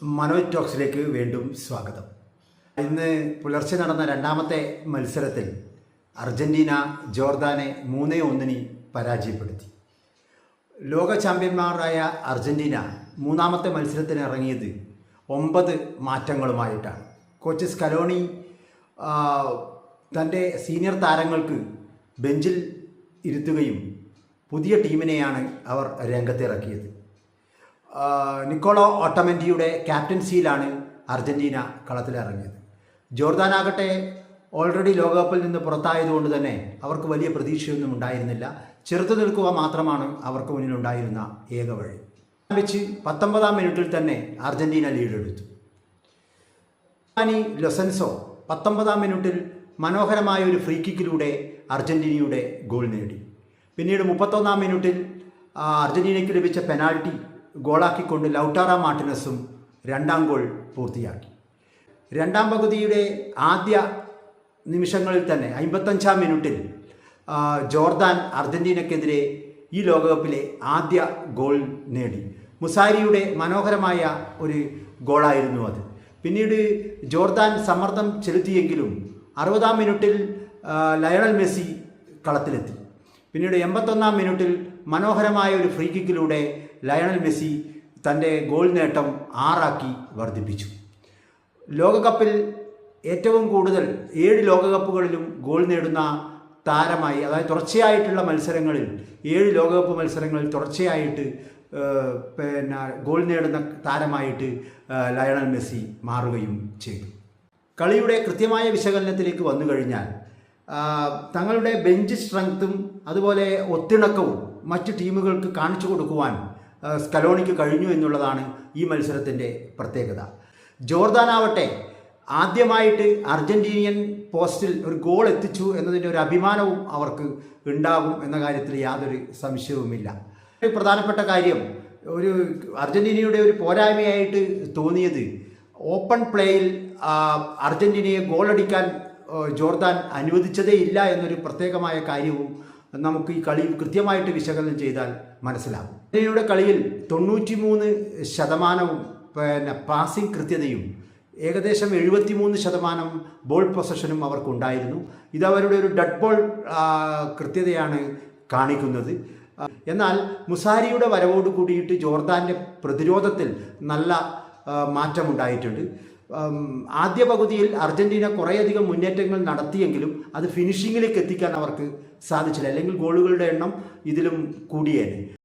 മനോജ് ടോക്സിലേക്ക് വീണ്ടും സ്വാഗതം. ഇന്ന് പുലർച്ചെ നടന്ന രണ്ടാമത്തെ മത്സരത്തിൽ അർജന്റീന ജോർദാനെ 3-1 പരാജയപ്പെടുത്തി. ലോക ചാമ്പ്യന്മാരായ അർജന്റീന മൂന്നാമത്തെ മത്സരത്തിന് ഇറങ്ങിയത് 9 മാറ്റങ്ങളുമായിട്ടാണ്. കോച്ച് സ്കലോണി തൻ്റെ സീനിയർ താരങ്ങൾക്ക് ബെഞ്ചിൽ ഇരുത്തുകയും പുതിയ ടീമിനെയാണ് അവർ രംഗത്തിറക്കിയത്. നിക്കോളോ ഓട്ടമെൻറ്റിയുടെ ക്യാപ്റ്റൻസിയിലാണ് അർജന്റീന കളത്തിലിറങ്ങിയത്. ജോർദാനാകട്ടെ ഓൾറെഡി ലോകകപ്പിൽ നിന്ന് പുറത്തായതുകൊണ്ട് തന്നെ അവർക്ക് വലിയ പ്രതീക്ഷയൊന്നും ഉണ്ടായിരുന്നില്ല. ചെറുത്തു നിൽക്കുക മാത്രമാണ് അവർക്ക് മുന്നിലുണ്ടായിരുന്ന ഏക വഴി. വെച്ച് 19-ാം മിനിറ്റിൽ തന്നെ അർജന്റീന ലീഡെടുത്തു. ലൊസൻസോ 19-ാം മിനിറ്റിൽ മനോഹരമായ ഒരു ഫ്രീ കിക്കിലൂടെ അർജന്റീനയുടെ ഗോൾ നേടി. പിന്നീട് 31-ാം മിനിറ്റിൽ അർജന്റീനയ്ക്ക് ലഭിച്ച പെനാൽറ്റി ഗോളാക്കിക്കൊണ്ട് ലൗട്ടാറ മാർട്ടിനസും രണ്ടാം ഗോൾ പൂർത്തിയാക്കി. രണ്ടാം പകുതിയുടെ ആദ്യ നിമിഷങ്ങളിൽ തന്നെ 55-ാം മിനിറ്റിൽ ജോർദാൻ അർജന്റീനയ്ക്കെതിരെ ഈ ലോകകപ്പിലെ ആദ്യ ഗോൾ നേടി. മുസാരിയുടെ മനോഹരമായ ഒരു ഗോളായിരുന്നു അത്. പിന്നീട് ജോർദാൻ സമ്മർദ്ദം ചെലുത്തിയെങ്കിലും 60-ാം മിനിറ്റിൽ ലയണൽ മെസ്സി കളത്തിലെത്തി. പിന്നീട് 81-ാം മിനിറ്റിൽ മനോഹരമായ ഒരു ഫ്രീ കിക്കിലൂടെ ലയണൽ മെസ്സി തൻ്റെ ഗോൾ നേട്ടം 6 വർദ്ധിപ്പിച്ചു. ലോകകപ്പിൽ ഏറ്റവും കൂടുതൽ 7 ലോകകപ്പുകളിലും ഗോൾ നേടുന്ന താരമായി, അതായത് തുടർച്ചയായിട്ടുള്ള മത്സരങ്ങളിൽ 7 ലോകകപ്പ് മത്സരങ്ങളിൽ തുടർച്ചയായിട്ട് ഗോൾ നേടുന്ന താരമായിട്ട് ലയണൽ മെസ്സി മാറുകയും ചെയ്തു. കളിയുടെ കൃത്യമായ വിശകലനത്തിലേക്ക് വന്നു കഴിഞ്ഞാൽ തങ്ങളുടെ ബെഞ്ച് സ്ട്രെങ്ത്തും അതുപോലെ ഒത്തിണക്കവും മറ്റ് ടീമുകൾക്ക് കാണിച്ചു കൊടുക്കുവാൻ സ്കലോണിക്ക് കഴിഞ്ഞു എന്നുള്ളതാണ് ഈ മത്സരത്തിൻ്റെ പ്രത്യേകത. ജോർദാനാവട്ടെ ആദ്യമായിട്ട് അർജന്റീനിയൻ പോസ്റ്റിൽ ഒരു ഗോൾ എത്തിച്ചു എന്നതിൻ്റെ ഒരു അഭിമാനവും അവർക്ക് ഉണ്ടാകും എന്ന കാര്യത്തിൽ യാതൊരു സംശയവുമില്ല. ഒരു പ്രധാനപ്പെട്ട കാര്യം, ഒരു അർജന്റീനയുടെ ഒരു പോരായ്മയായിട്ട് തോന്നിയത് ഓപ്പൺ പ്ലേയിൽ അർജന്റീനയെ ഗോളടിക്കാൻ ജോർദാൻ അനുവദിച്ചതേ ഇല്ല എന്നൊരു പ്രത്യേകമായ കാര്യവും നമുക്ക് ഈ കളി കൃത്യമായിട്ട് വിശകലനം ചെയ്താൽ മനസ്സിലാകും. അർജന്റീനയുടെ കളിയിൽ 93% പാസിംഗ് കൃത്യതയും ഏകദേശം 73% ബോൾ പൊസഷനും അവർക്കുണ്ടായിരുന്നു. ഇതവരുടെ ഒരു ഡെഡ് ബോൾ കൃത്യതയാണ് കാണിക്കുന്നത്. എന്നാൽ മുസാരിയുടെ വരവോട് കൂടിയിട്ട് ജോർദാൻ്റെ പ്രതിരോധത്തിൽ നല്ല മാറ്റമുണ്ടായിട്ടുണ്ട്. ആദ്യ പകുതിയിൽ അർജന്റീന കുറേയധികം മുന്നേറ്റങ്ങൾ നടത്തിയെങ്കിലും അത് ഫിനിഷിങ്ങിലേക്ക് എത്തിക്കാൻ അവർക്ക് സാധിച്ചില്ല, അല്ലെങ്കിൽ ഗോളുകളുടെ എണ്ണം ഇതിലും കൂടിയേനെ.